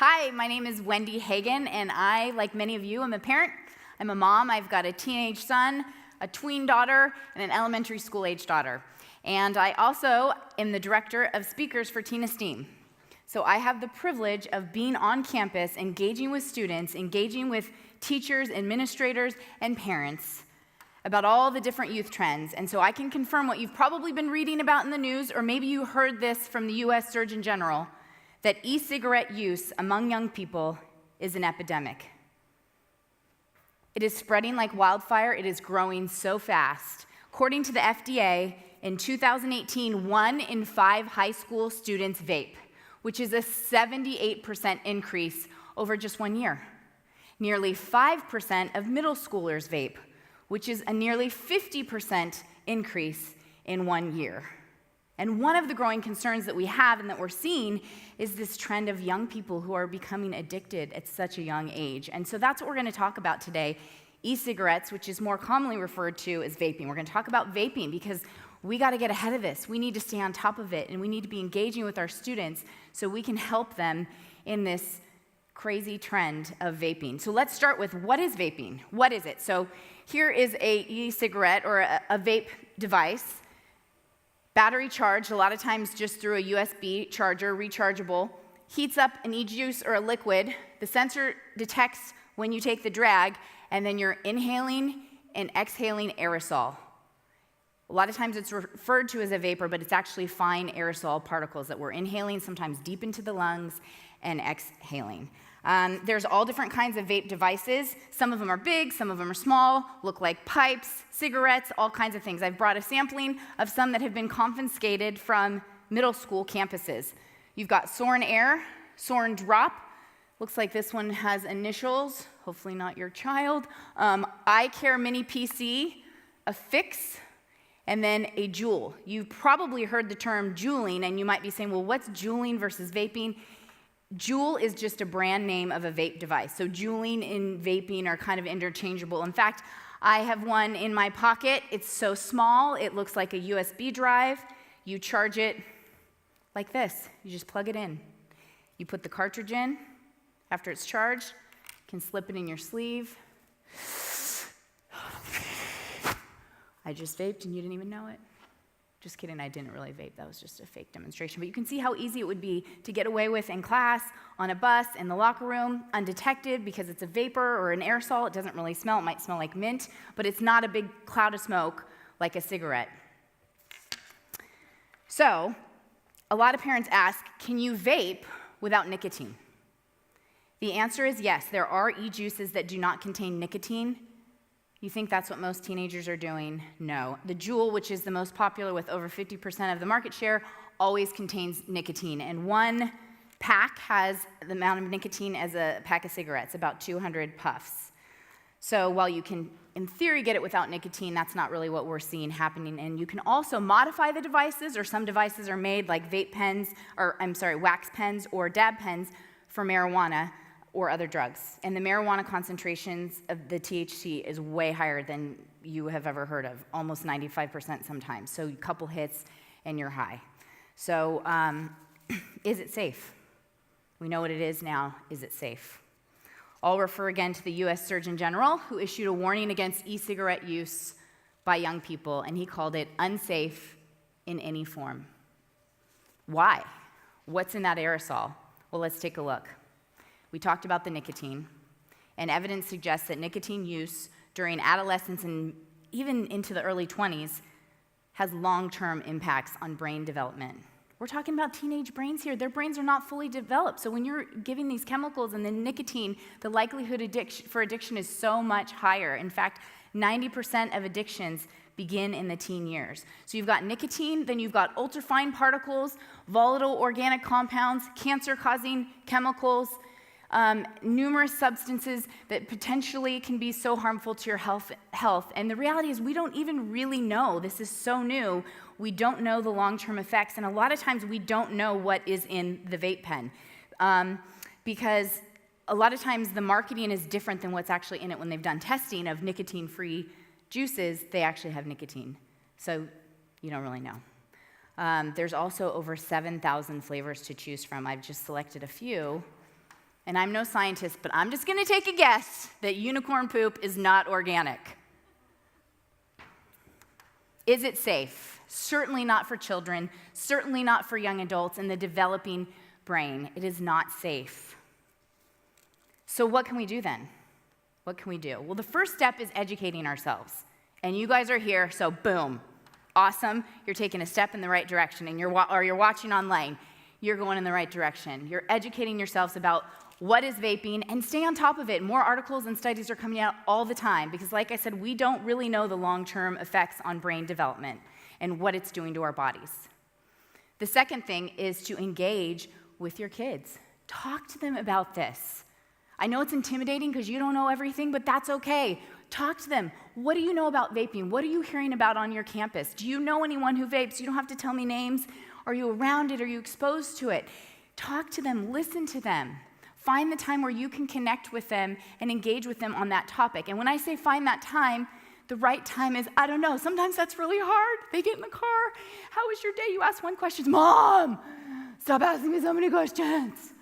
Hi, my name is Wendy Hagan, and I, like many of you, am a parent. I'm a mom. I've got a teenage son, a tween daughter, and an elementary school-age daughter. And I also am the director of speakers for Teen Esteem. So I have the privilege of being on campus, engaging with students, engaging with teachers, administrators, and parents about all the different youth trends. And so I can confirm what you've probably been reading about in the news, or maybe you heard this from the U.S. Surgeon General, that e-cigarette use among young people is an epidemic. It is spreading like wildfire. It is growing so fast. According to the FDA, in 2018, 1 in 5 high school students vape, which is a 78% increase over just 1 year. Nearly 5% of middle schoolers vape, which is a nearly 50% increase in 1 year. And one of the growing concerns that we have and that we're seeing is this trend of young people who are becoming addicted at such a young age. And so that's what we're going to talk about today, e-cigarettes, which is more commonly referred to as vaping. We're going to talk about vaping because we got to get ahead of this. We need to stay on top of it, and we need to be engaging with our students so we can help them in this crazy trend of vaping. So let's start with, what is vaping? What is it? So here is a e-cigarette or a vape device. Battery charged, a lot of times just through a USB charger, rechargeable, heats up an e-juice or a liquid. The sensor detects when you take the drag, and then you're inhaling and exhaling aerosol. A lot of times it's referred to as a vapor, but it's actually fine aerosol particles that we're inhaling, sometimes deep into the lungs, and exhaling. There's all different kinds of vape devices. Some of them are big, some of them are small, look like pipes, cigarettes, all kinds of things. I've brought a sampling of some that have been confiscated from middle school campuses. You've got Soren Air, Soren Drop. Looks like this one has initials, hopefully not your child. iCare Mini PC, a Fix, and then a Juul. You've probably heard the term juuling, and you might be saying, well, what's juuling versus vaping? Juul is just a brand name of a vape device. So juuling and vaping are kind of interchangeable. In fact, I have one in my pocket. It's so small, it looks like a USB drive. You charge it like this. You just plug it in. You put the cartridge in. After it's charged, you can slip it in your sleeve. I just vaped and you didn't even know it. Just kidding, I didn't really vape. That was just a fake demonstration. But you can see how easy it would be to get away with in class, on a bus, in the locker room, undetected because it's a vapor or an aerosol. It doesn't really smell. It might smell like mint, but it's not a big cloud of smoke like a cigarette. So, a lot of parents ask, can you vape without nicotine? The answer is yes. There are e-juices that do not contain nicotine. You think that's what most teenagers are doing? No. The Juul, which is the most popular with over 50% of the market share, always contains nicotine. And one pack has the amount of nicotine as a pack of cigarettes, about 200 puffs. So while you can, in theory, get it without nicotine, that's not really what we're seeing happening. And you can also modify the devices, or some devices are made like vape pens, or wax pens or dab pens for marijuana or other drugs. And the marijuana concentrations of the THC is way higher than you have ever heard of, almost 95% sometimes. So a couple hits and you're high. So is it safe? We know what it is now. Is it safe? I'll refer again to the U.S. Surgeon General, who issued a warning against e-cigarette use by young people, and he called it unsafe in any form. Why? What's in that aerosol? Well, let's take a look. We talked about the nicotine, and evidence suggests that nicotine use during adolescence and even into the early 20s has long-term impacts on brain development. We're talking about teenage brains here. Their brains are not fully developed. So when you're giving these chemicals and the nicotine, the likelihood for addiction is so much higher. In fact, 90% of addictions begin in the teen years. So you've got nicotine, then you've got ultrafine particles, volatile organic compounds, cancer-causing chemicals, numerous substances that potentially can be so harmful to your health. And the reality is we don't even really know. This is so new. We don't know the long-term effects. And a lot of times we don't know what is in the vape pen. Because a lot of times the marketing is different than what's actually in it. When they've done testing of nicotine-free juices, they actually have nicotine. So you don't really know. There's also over 7,000 flavors to choose from. I've just selected a few. And I'm no scientist, but I'm just gonna take a guess that unicorn poop is not organic. Is it safe? Certainly not for children, certainly not for young adults in the developing brain. It is not safe. So what can we do then? What can we do? Well, the first step is educating ourselves. And you guys are here, so boom. Awesome, you're taking a step in the right direction, and you're watching online. You're going in the right direction. You're educating yourselves about what is vaping, and stay on top of it. More articles and studies are coming out all the time because, like I said, we don't really know the long-term effects on brain development and what it's doing to our bodies. The second thing is to engage with your kids. Talk to them about this. I know it's intimidating because you don't know everything, but that's okay. Talk to them. What do you know about vaping? What are you hearing about on your campus? Do you know anyone who vapes? You don't have to tell me names. Are you around it? Are you exposed to it? Talk to them. Listen to them. Find the time where you can connect with them and engage with them on that topic. And when I say find that time, the right time is, I don't know, sometimes that's really hard. They get in the car. How was your day? You ask one question. Mom, stop asking me so many questions.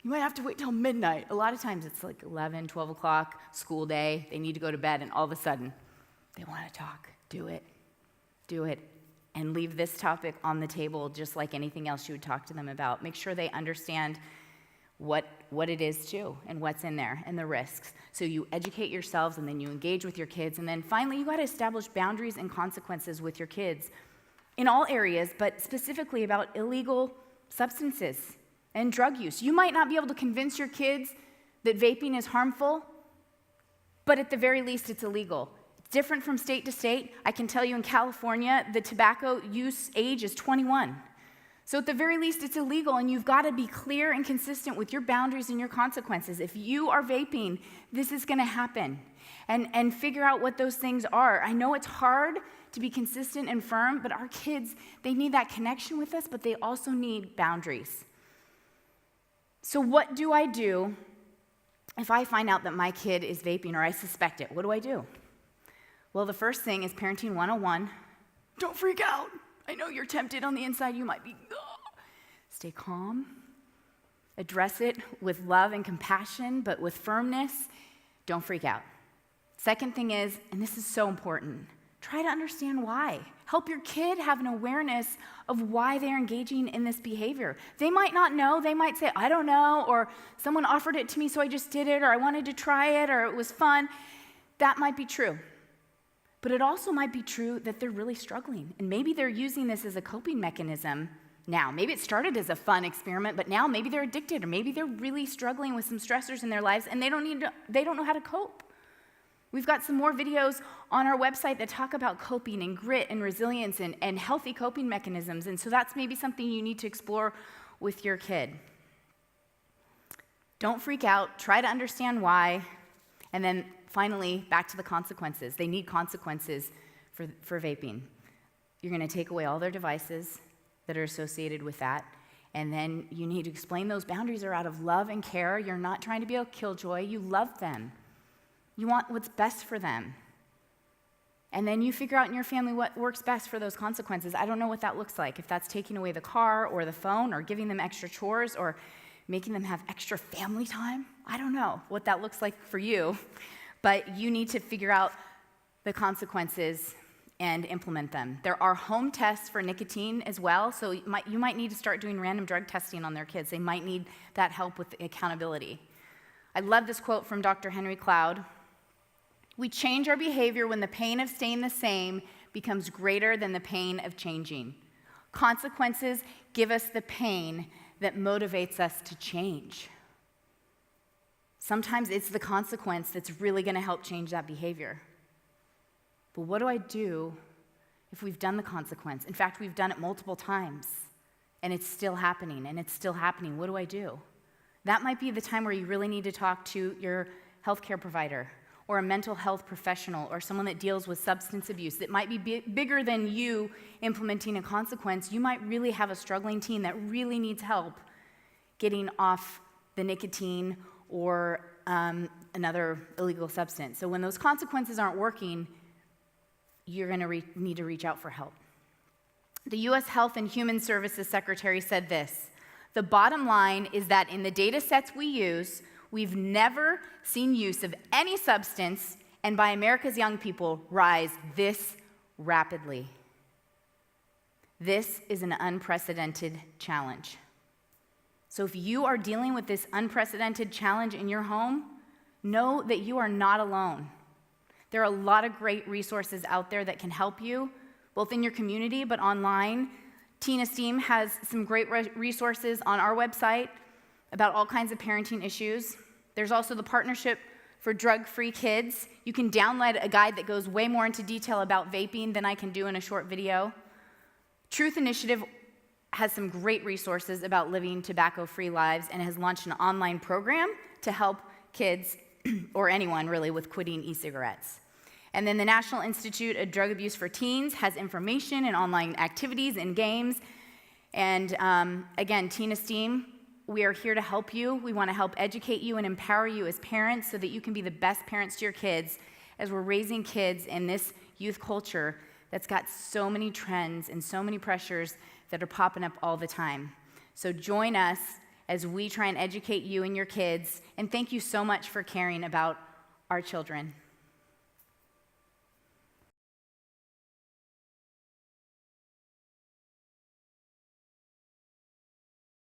You might have to wait till midnight. A lot of times it's like 11, 12 o'clock, school day. They need to go to bed, and all of a sudden, they want to talk. Do it. Do it. And leave this topic on the table just like anything else you would talk to them about. Make sure they understand what it is too, and what's in there, and the risks. So you educate yourselves, and then you engage with your kids, and then finally you got to establish boundaries and consequences with your kids in all areas, but specifically about illegal substances and drug use. You might not be able to convince your kids that vaping is harmful, but at the very least it's illegal. It's different from state to state. I can tell you in California, the tobacco use age is 21. So at the very least, it's illegal, and you've got to be clear and consistent with your boundaries and your consequences. If you are vaping, this is going to happen, and figure out what those things are. I know it's hard to be consistent and firm, but our kids, they need that connection with us, but they also need boundaries. So what do I do if I find out that my kid is vaping or I suspect it? What do I do? Well, the first thing is Parenting 101. Don't freak out. I know you're tempted on the inside. You might be, stay calm. Address it with love and compassion, but with firmness. Don't freak out. Second thing is, and this is so important, try to understand why. Help your kid have an awareness of why they're engaging in this behavior. They might not know. They might say, I don't know, or someone offered it to me, so I just did it, or I wanted to try it, or it was fun. That might be true. But it also might be true that they're really struggling, and maybe they're using this as a coping mechanism now. Maybe it started as a fun experiment, but now maybe they're addicted, or maybe they're really struggling with some stressors in their lives, and they don't know how to cope. We've got some more videos on our website that talk about coping and grit and resilience and healthy coping mechanisms, and so that's maybe something you need to explore with your kid. Don't freak out. Try to understand why, and then finally, back to the consequences. They need consequences for vaping. You're going to take away all their devices that are associated with that, and then you need to explain those boundaries are out of love and care. You're not trying to be a killjoy. You love them. You want what's best for them. And then you figure out in your family what works best for those consequences. I don't know what that looks like, if that's taking away the car or the phone or giving them extra chores or making them have extra family time. I don't know what that looks like for you. But you need to figure out the consequences and implement them. There are home tests for nicotine as well, so you might need to start doing random drug testing on their kids. They might need that help with accountability. I love this quote from Dr. Henry Cloud. We change our behavior when the pain of staying the same becomes greater than the pain of changing. Consequences give us the pain that motivates us to change. Sometimes it's the consequence that's really going to help change that behavior. But what do I do if we've done the consequence? In fact, we've done it multiple times, and it's still happening, and it's still happening. What do I do? That might be the time where you really need to talk to your healthcare provider or a mental health professional or someone that deals with substance abuse. That might be bigger than you implementing a consequence. You might really have a struggling teen that really needs help getting off the nicotine or another illegal substance. So when those consequences aren't working, you're going to need to reach out for help. The U.S. Health and Human Services Secretary said this: The bottom line is that in the data sets we use, we've never seen use of any substance, and by America's young people, rise this rapidly. This is an unprecedented challenge. So if you are dealing with this unprecedented challenge in your home, know that you are not alone. There are a lot of great resources out there that can help you, both in your community but online. Teen Esteem has some great resources on our website about all kinds of parenting issues. There's also the Partnership for Drug-Free Kids. You can download a guide that goes way more into detail about vaping than I can do in a short video. Truth Initiative has some great resources about living tobacco-free lives and has launched an online program to help kids, or anyone really, with quitting e-cigarettes. And then the National Institute of Drug Abuse for Teens has information and online activities and games. And again, Teen Esteem, we are here to help you. We want to help educate you and empower you as parents so that you can be the best parents to your kids as we're raising kids in this youth culture that's got so many trends and so many pressures that are popping up all the time. So join us as we try and educate you and your kids. And thank you so much for caring about our children.